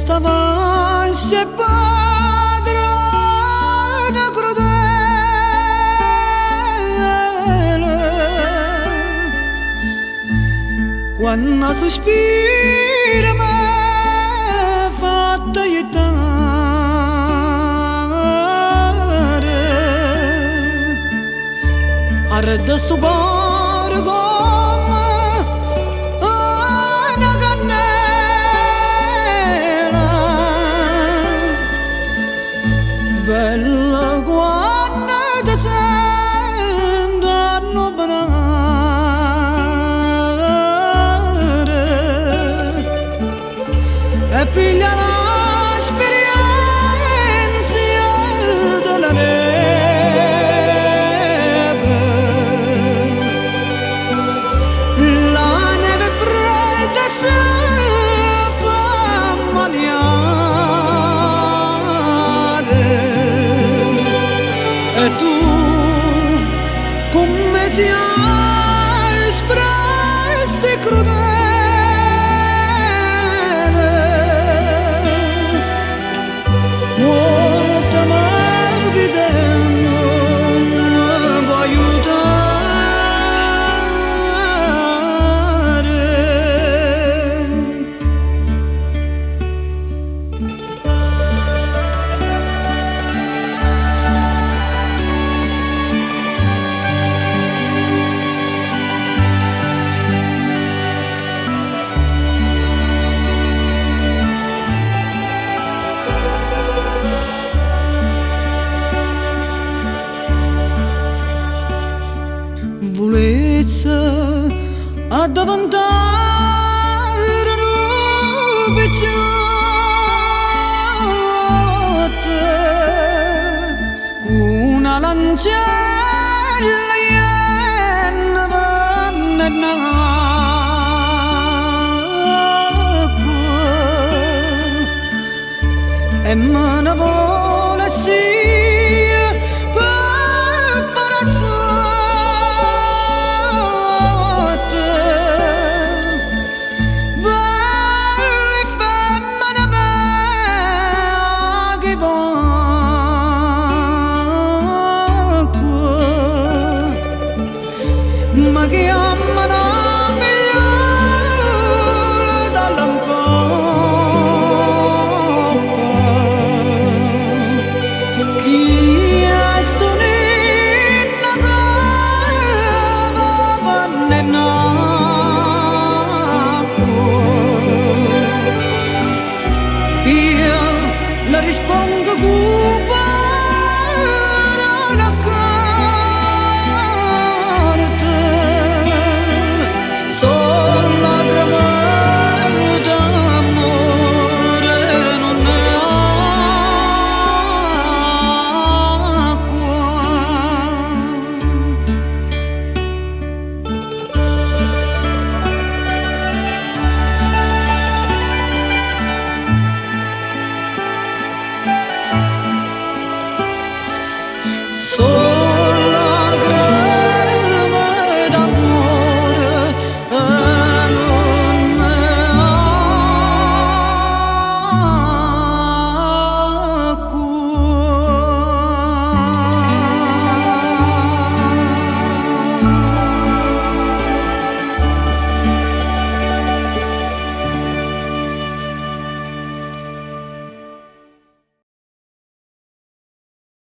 stava se padrona crudele quando sospira me fatta aiutare arreda sto cuore come una cannella bella quando ti sento annobbare e piglia l'esperienza della neve la neve fredda si fa maniare e tu come si espressi crudele morta ma vivendo vuoi aiutare volezza addavantare un picciotte una lancella ienna vanna nell'acqua e me ne vuole sia paparazzotte belle femmine me che vanno ma che amano figliola dall'ancoppa chi è sto ninna che va nell'acqua io le rispondo cupa la carta sono lacrime d'amore non è acqua so